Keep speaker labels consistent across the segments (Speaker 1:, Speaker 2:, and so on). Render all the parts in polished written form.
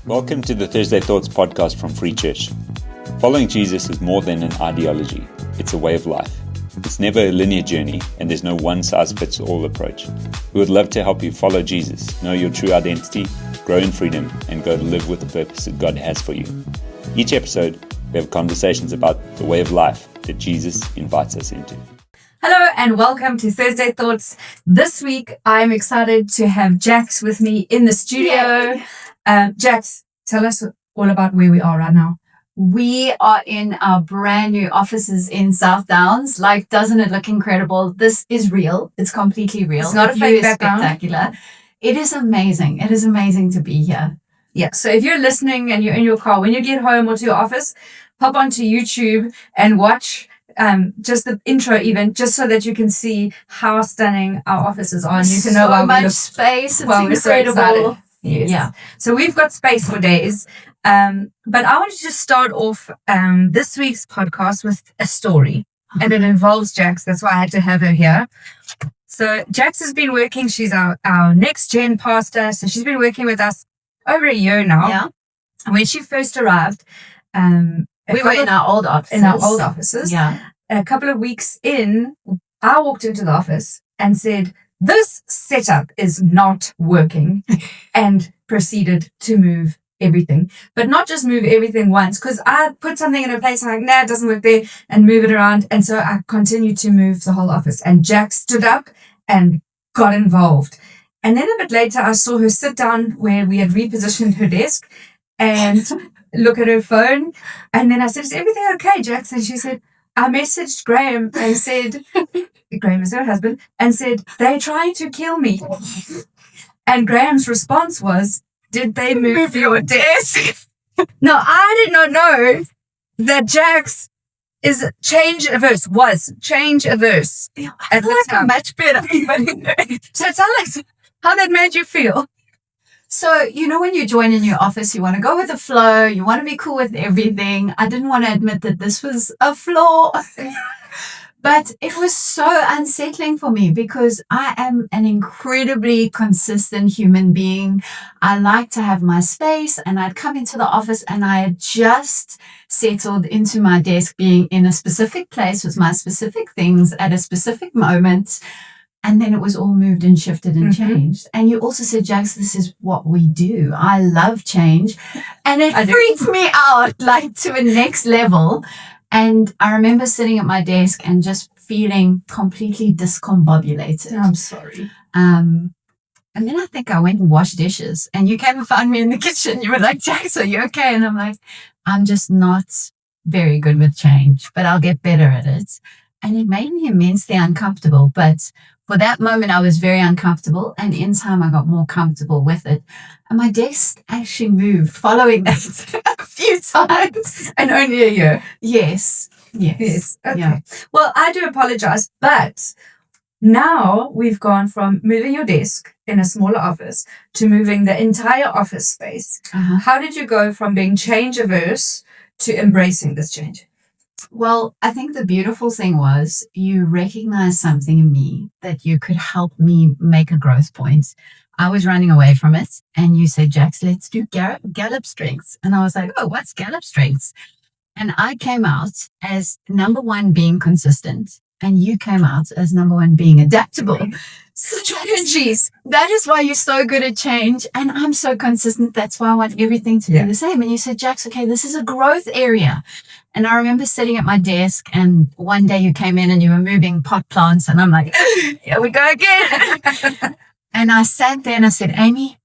Speaker 1: Welcome to the Thursday Thoughts podcast from Free Church. Following Jesus is more than an ideology, it's a way of life. It's never a linear journey, and there's no one-size-fits-all approach. We would love to help you follow Jesus, know your true identity, grow in freedom, and go live with the purpose that God has for you. Each episode, we have conversations about the way of life that Jesus invites us into.
Speaker 2: Hello and welcome to Thursday Thoughts. This week, I'm excited to have Jax with me in the studio. Jax, tell us all about where we are right now.
Speaker 3: We are in our brand new offices in South Downs. Like, doesn't it look incredible? This is real. It's completely real.
Speaker 2: It's not a fake background.
Speaker 3: Spectacular. It is amazing. It is amazing to be here.
Speaker 2: Yeah, so if you're listening and you're in your car, when you get home or to your office, pop onto YouTube and watch just the intro even, just so that you can see how stunning our offices are. And you can know why
Speaker 3: much space. It's
Speaker 2: we're so
Speaker 3: incredible.
Speaker 2: Yes.
Speaker 3: Yeah.
Speaker 2: So we've got space for days. But I wanted to just start off this week's podcast with a story. And it involves Jax. That's why I had to have her here. So Jax has been working. She's our next gen pastor. So she's been working with us over a year now.
Speaker 3: Yeah.
Speaker 2: When she first arrived,
Speaker 3: We were in our old offices. Yeah.
Speaker 2: A couple of weeks in, I walked into the office and said, "This setup is not working," and proceeded to move everything. But not just move everything once, because I put something in a place and I'm like, nah, it doesn't work there, and move it around. And so I continued to move the whole office. And Jack stood up and got involved. And then a bit later, I saw her sit down where we had repositioned her desk and look at her phone. And then I said, "Is everything okay, Jax?" And she said, "I messaged Graham and said," Graham is her husband, and said, "They're trying to kill me." And Graham's response was, "Did they move your desk?" Now, I did not know that Jax is change averse.
Speaker 3: I feel like I'm much better.
Speaker 2: So tell us how that made you feel.
Speaker 3: So, you know, when you join a new office, you want to go with the flow. You want to be cool with everything. I didn't want to admit that this was a flaw. But it was so unsettling for me because I am an incredibly consistent human being. I like to have my space, and I'd come into the office and I had just settled into my desk, being in a specific place with my specific things at a specific moment. And then it was all moved and shifted and changed. And you also said, Jax, this is what we do. I love change. And it freaked me out, like, to a next level. And I remember sitting at my desk and just feeling completely discombobulated.
Speaker 2: I'm sorry.
Speaker 3: And then I think I went and washed dishes. And you came and found me in the kitchen. You were like, Jax, are you okay? And I'm like, I'm just not very good with change, but I'll get better at it. And it made me immensely uncomfortable. But for that moment, I was very uncomfortable. And in time, I got more comfortable with it. And my desk actually moved following that a few times.
Speaker 2: And only a year.
Speaker 3: Yes.
Speaker 2: Okay.
Speaker 3: Yeah.
Speaker 2: Well, I do apologize, but now we've gone from moving your desk in a smaller office to moving the entire office space.
Speaker 3: Uh-huh.
Speaker 2: How did you go from being change averse to embracing this change?
Speaker 3: Well, I think the beautiful thing was you recognized something in me that you could help me make a growth point. I was running away from it, and you said, Jax, let's do Gallup strengths. And I was like, oh, what's Gallup strengths? And I came out as number one being consistent, and you came out as number one being adaptable.
Speaker 2: Strategies.
Speaker 3: That is why you're so good at change, and I'm so consistent. That's why I want everything to be the same. And you said, Jax, okay, this is a growth area. And I remember sitting at my desk, and one day you came in and you were moving pot plants, and I'm like, here we go again. And I sat there and I said, Amy,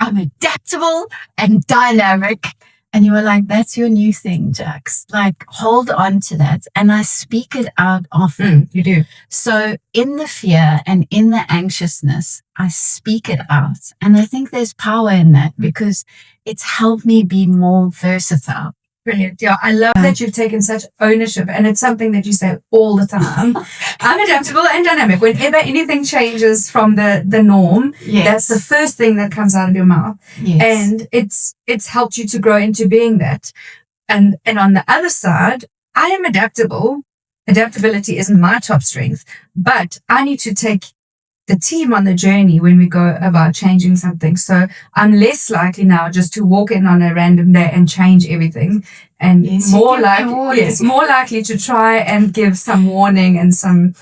Speaker 3: I'm adaptable and dynamic. And you were like, that's your new thing, Jax. Like, hold on to that. And I speak it out often.
Speaker 2: You do.
Speaker 3: So in the fear and in the anxiousness, I speak it out. And I think there's power in that because it's helped me be more versatile.
Speaker 2: Brilliant. Yeah, I love that you've taken such ownership, and it's something that you say all the time. I'm adaptable and dynamic. Whenever anything changes from the norm, that's the first thing that comes out of your mouth.
Speaker 3: Yes.
Speaker 2: And it's helped you to grow into being that. And on the other side, I am adaptable. Adaptability is my top strength, but I need to take the team on the journey when we go about changing something. So I'm less likely now just to walk in on a random day and change everything, and more likely to try and give some warning and some,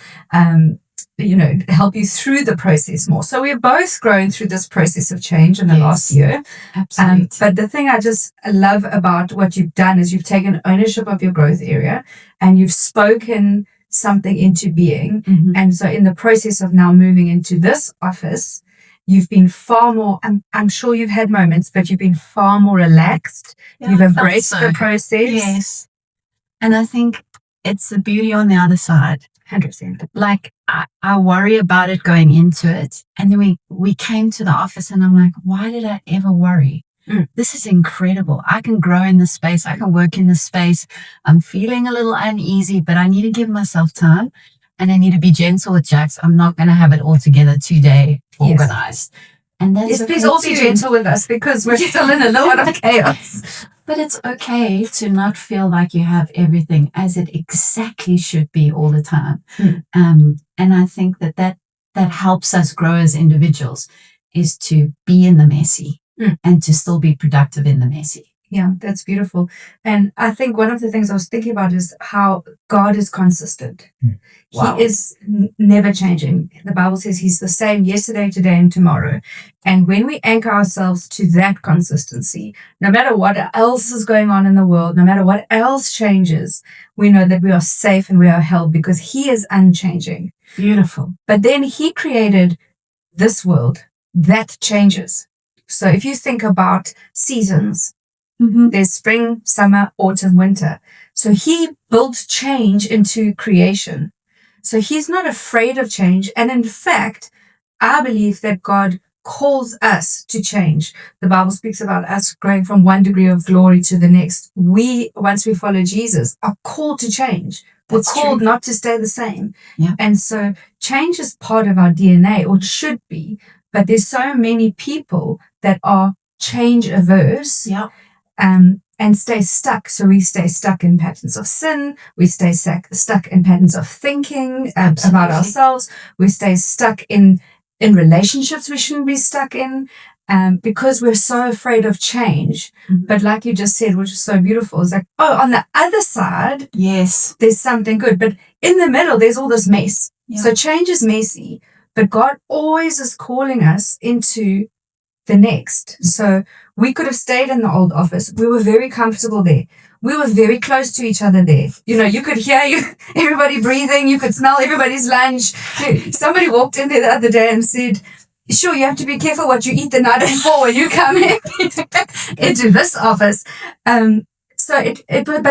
Speaker 2: help you through the process more. So we're both growing through this process of change in the last year.
Speaker 3: Absolutely.
Speaker 2: But the thing I just love about what you've done is you've taken ownership of your growth area and you've spoken something into being.
Speaker 3: Mhm.
Speaker 2: And so in the process of now moving into this office, you've been far more, I'm sure you've had moments, but you've been far more relaxed.
Speaker 3: Yeah,
Speaker 2: You've
Speaker 3: I felt
Speaker 2: embraced
Speaker 3: so.
Speaker 2: the process.
Speaker 3: Yes. And I think it's the beauty on the other side.
Speaker 2: 100%.
Speaker 3: Like I worry about it going into it. And then we came to the office and I'm like, why did I ever worry? This is incredible. I can grow in this space. I can work in this space. I'm feeling a little uneasy, but I need to give myself time and I need to be gentle with Jax. I'm not going to have it all together today, organized. And that's
Speaker 2: Yes,
Speaker 3: okay
Speaker 2: please all be
Speaker 3: too.
Speaker 2: gentle with us because we're still in a lot of chaos.
Speaker 3: But it's okay to not feel like you have everything as it exactly should be all the time. And I think that helps us grow as individuals, is to be in the messy and to still be productive in the messy.
Speaker 2: Yeah, that's beautiful. And I think one of the things I was thinking about is how God is consistent.
Speaker 3: Wow.
Speaker 2: He is never changing. The Bible says he's the same yesterday, today, and tomorrow. And when we anchor ourselves to that consistency, no matter what else is going on in the world, no matter what else changes, we know that we are safe and we are held because he is unchanging.
Speaker 3: Beautiful.
Speaker 2: But then he created this world that changes. So if you think about seasons, there's spring, summer, autumn, winter. So he built change into creation. So he's not afraid of change. And in fact, I believe that God calls us to change. The Bible speaks about us growing from one degree of glory to the next. We, once we follow Jesus, are called to change. We're called not to stay the same.
Speaker 3: Yeah.
Speaker 2: And so change is part of our DNA, or it should be. But there's so many people that are change averse.
Speaker 3: Yeah.
Speaker 2: And stay stuck. So we stay stuck in patterns of sin. We stay stuck in patterns of thinking about ourselves. We stay stuck in relationships we shouldn't be stuck in because we're so afraid of change. But like you just said, which is so beautiful, is like, on the other side,
Speaker 3: Yes.
Speaker 2: there's something good. But in the middle, there's all this mess.
Speaker 3: Yeah.
Speaker 2: So change is messy, but God always is calling us into the next. So we could have stayed in the old office. We were very comfortable there. We were very close to each other there. You could hear everybody breathing. You could smell everybody's lunch. Somebody walked in there the other day and said, sure, you have to be careful what you eat the night before when you come in into this office. But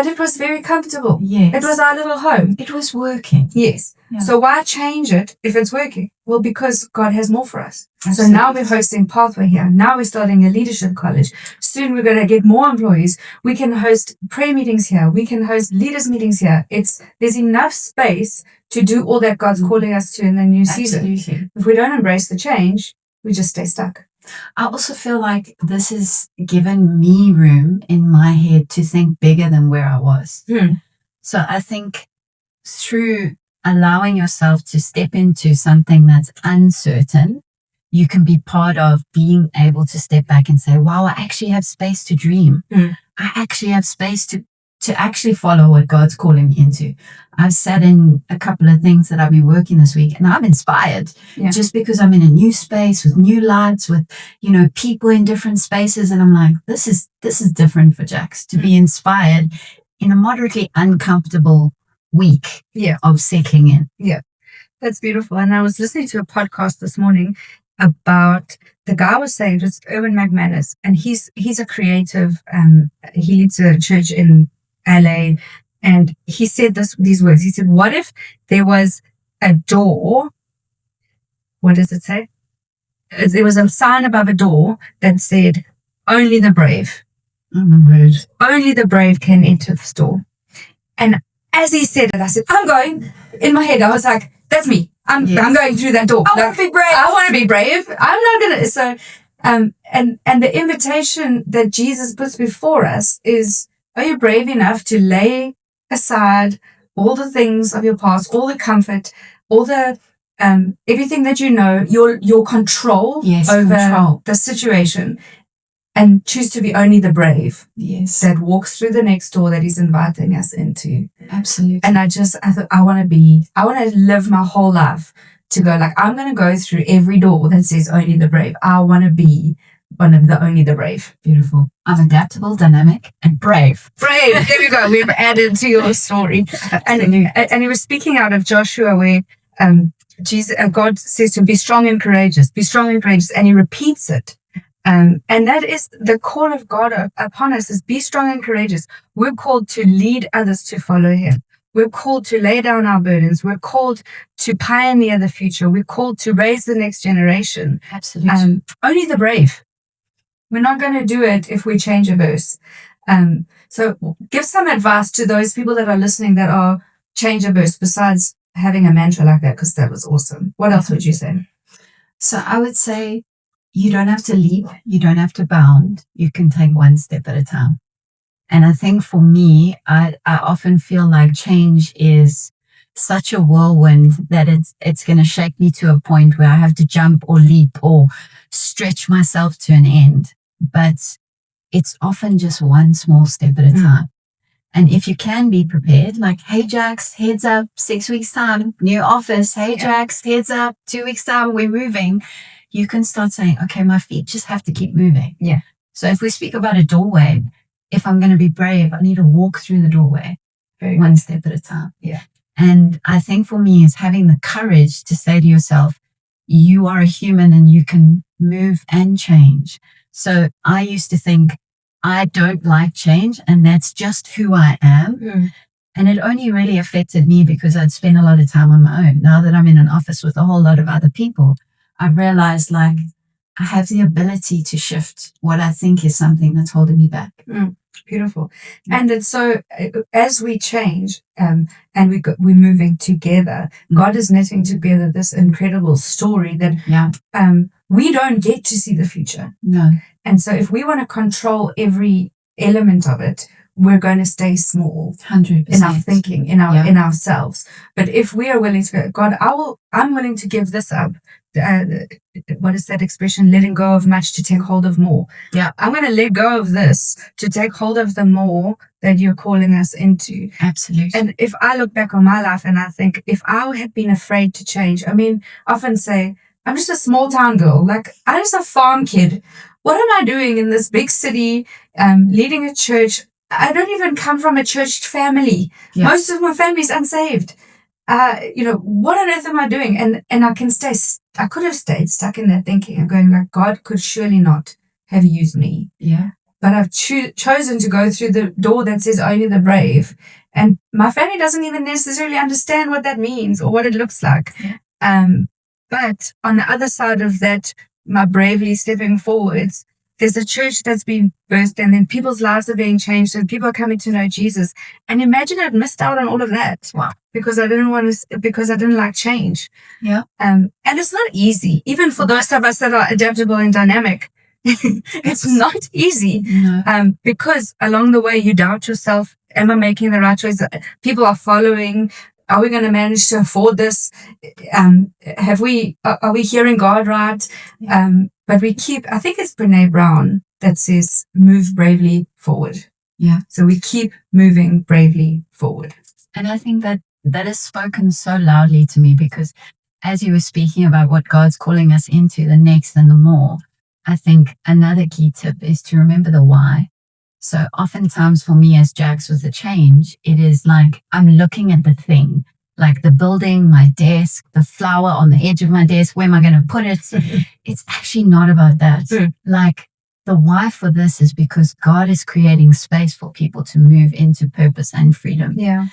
Speaker 2: it was very comfortable.
Speaker 3: Yes.
Speaker 2: It was our little home.
Speaker 3: It was working.
Speaker 2: Yes.
Speaker 3: Yeah.
Speaker 2: So why change it if it's working? Well, because God has more for us.
Speaker 3: Absolutely.
Speaker 2: So now we're hosting Pathway here. Now we're starting a leadership college. Soon we're going to get more employees. We can host prayer meetings here. We can host leaders meetings here. There's enough space to do all that God's calling us to in the new season.
Speaker 3: Absolutely.
Speaker 2: If we don't embrace the change, we just stay stuck.
Speaker 3: I also feel like this has given me room in my head to think bigger than where I was. So I think through allowing yourself to step into something that's uncertain, you can be part of being able to step back and say, wow, I actually have space to dream. I actually have space to actually follow what God's calling me into. I've sat in a couple of things that I've been working this week and I'm inspired just because I'm in a new space with new lights, with, people in different spaces. And I'm like, this is different for Jax to be inspired in a moderately uncomfortable week of settling in.
Speaker 2: Yeah, that's beautiful. And I was listening to a podcast this morning about, the guy was saying, just Erwin McManus, and he's a creative, he leads a church in LA, and he said these words. He said, what if there was a door? What does it say? There was a sign above a door that said, only the brave. Only the brave can enter the store. And as he said it, I said, I'm going. In my head, I was like, that's me. I'm going through that door.
Speaker 3: I want to be brave.
Speaker 2: I want to be brave. I'm not going to. So, and the invitation that Jesus puts before us is, are you brave enough to lay aside all the things of your past, all the comfort, all the everything that you know, your control over the situation, and choose to be only the brave that walks through the next door that he's inviting us into.
Speaker 3: Absolutely.
Speaker 2: And I thought, I want to live my whole life to go like, I'm going to go through every door that says only the brave. I want to be one of the only the brave.
Speaker 3: Beautiful. I'm adaptable, dynamic, and brave.
Speaker 2: Brave. There we go. We've added to your story. And he was speaking out of Joshua where God says to him, be strong and courageous. Be strong and courageous. And he repeats it. And that is the call of God upon us, is be strong and courageous. We're called to lead others to follow him. We're called to lay down our burdens. We're called to pioneer the future. We're called to raise the next generation.
Speaker 3: Absolutely.
Speaker 2: Only the brave. We're not going to do it if we change a verse. So give some advice to those people that are listening that are change a verse besides having a mantra like that, because that was awesome. What else would you say?
Speaker 3: So I would say, you don't have to leap. You don't have to bound. You can take one step at a time. And I think for me, I often feel like change is such a whirlwind that it's going to shake me to a point where I have to jump or leap or stretch myself to an end. But it's often just one small step at a time. And if you can be prepared, like, hey, Jax, heads up, 6 weeks time, new office. Hey, Jax, heads up, 2 weeks time, we're moving. You can start saying, okay, my feet just have to keep moving.
Speaker 2: Yeah.
Speaker 3: So if we speak about a doorway, if I'm going to be brave, I need to walk through the doorway one step at a time.
Speaker 2: Yeah.
Speaker 3: And I think for me is having the courage to say to yourself, you are a human and you can move and change. So I used to think I don't like change and that's just who I am. And it only really affected me because I'd spent a lot of time on my own. Now that I'm in an office with a whole lot of other people, I realized like I have the ability to shift what I think is something that's holding me back.
Speaker 2: Beautiful. And it's so, as we change and we're moving together, God is knitting together this incredible story that we don't get to see the future.
Speaker 3: No.
Speaker 2: And so if we want to control every element of it, we're going to stay small
Speaker 3: 100%
Speaker 2: in our thinking, in ourselves. But if we are willing to go, God, I'm willing to give this up. What is that expression? Letting go of much to take hold of more.
Speaker 3: Yeah.
Speaker 2: I'm going to let go of this to take hold of the more that you're calling us into.
Speaker 3: Absolutely.
Speaker 2: And if I look back on my life and I think if I had been afraid to change, I mean, I often say, I'm just a small town girl. Like, I'm just a farm kid. What am I doing in this big city, leading a church? I don't even come from a church family.
Speaker 3: Yeah.
Speaker 2: Most of my family's unsaved. What on earth am I doing? And I could have stayed stuck in that thinking and going like, God could surely not have used me.
Speaker 3: Yeah.
Speaker 2: But I've chosen to go through the door that says only the brave. And my family doesn't even necessarily understand what that means or what it looks like.
Speaker 3: Yeah.
Speaker 2: But on the other side of that, my bravely stepping forwards, there's a church that's been birthed and then people's lives are being changed and people are coming to know Jesus. And imagine I'd missed out on all of that.
Speaker 3: Wow.
Speaker 2: Because I didn't like change.
Speaker 3: Yeah.
Speaker 2: And it's not easy, even for those of us that are adaptable and dynamic. It's not easy.
Speaker 3: No.
Speaker 2: Because along the way you doubt yourself. Am I making the right choice? People are following. Are we going to manage to afford this? Are we hearing God right? But I think it's Brene Brown that says, move bravely forward.
Speaker 3: Yeah.
Speaker 2: So we keep moving bravely forward.
Speaker 3: And I think that is spoken so loudly to me because as you were speaking about what God's calling us into, the next and the more, I think another key tip is to remember the why. So oftentimes for me as Jax with the change, it is like I'm looking at the thing, like the building, my desk, the flower on the edge of my desk. Where am I going to put it? It's actually not about that. Like the why for this is because God is creating space for people to move into purpose and freedom.
Speaker 2: Yeah.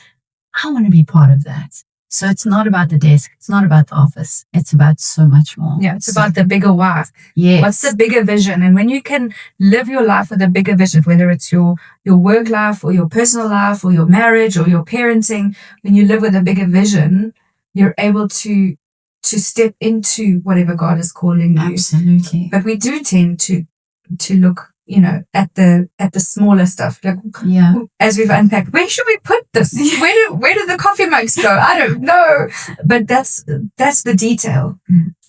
Speaker 3: I want to be part of that. So it's not about the desk. It's not about the office. It's about so much more.
Speaker 2: Yeah, it's about the bigger why.
Speaker 3: Yes.
Speaker 2: What's the bigger vision? And when you can live your life with a bigger vision, whether it's your work life or your personal life or your marriage or your parenting, when you live with a bigger vision, you're able to step into whatever God is calling you.
Speaker 3: Absolutely.
Speaker 2: But we do tend to look at the smaller stuff. Like,
Speaker 3: Yeah.
Speaker 2: as we've unpacked, where should we put this? Where do the coffee mugs go? I don't know. But that's the detail.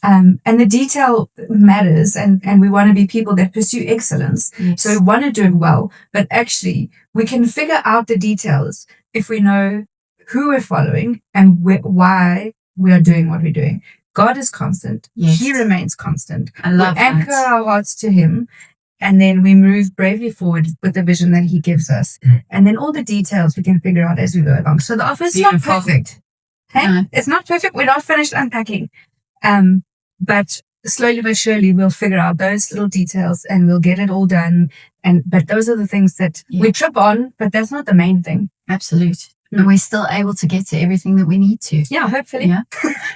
Speaker 2: And the detail matters, and we want to be people that pursue excellence.
Speaker 3: Yes.
Speaker 2: So we want to do it well, but actually we can figure out the details if we know who we're following and why we are doing what we're doing. God is constant.
Speaker 3: Yes.
Speaker 2: He remains constant.
Speaker 3: I love
Speaker 2: We anchor
Speaker 3: that.
Speaker 2: our hearts to Him, and then we move bravely forward with the vision that He gives us. And then all the details we can figure out as we go along. So the office is not
Speaker 3: Beautiful.
Speaker 2: perfect. Hey?
Speaker 3: No.
Speaker 2: It's not perfect. We're not finished unpacking. But slowly but surely we'll figure out those little details and we'll get it all done. But those are the things that we trip on, but that's not the main thing.
Speaker 3: Absolute. And we're still able to get to everything that we need to.
Speaker 2: Yeah, hopefully.
Speaker 3: Yeah.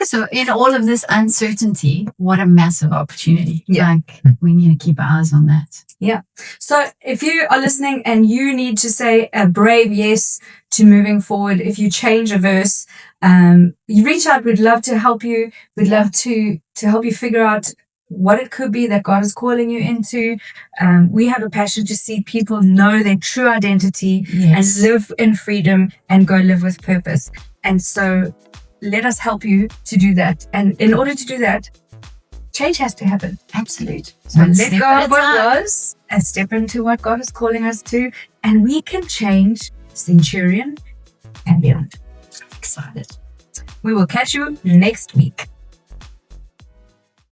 Speaker 3: So in all of this uncertainty, what a massive opportunity.
Speaker 2: Yeah.
Speaker 3: Like, we need to keep our eyes on that.
Speaker 2: Yeah. So if you are listening and you need to say a brave yes to moving forward, if you change a verse, you reach out. We'd love to help you. We'd love to help you figure out what it could be that God is calling you into. We have a passion to see people know their true identity
Speaker 3: Yes.
Speaker 2: and live in freedom and go live with purpose. And so let us help you to do that. And in order to do that, change has to happen.
Speaker 3: Absolute.
Speaker 2: So
Speaker 3: One
Speaker 2: let
Speaker 3: step
Speaker 2: go
Speaker 3: at
Speaker 2: of
Speaker 3: a
Speaker 2: what
Speaker 3: time.
Speaker 2: was and step into what God is calling us to. And we can change Centurion and beyond.
Speaker 3: Excited.
Speaker 2: We will catch you next week.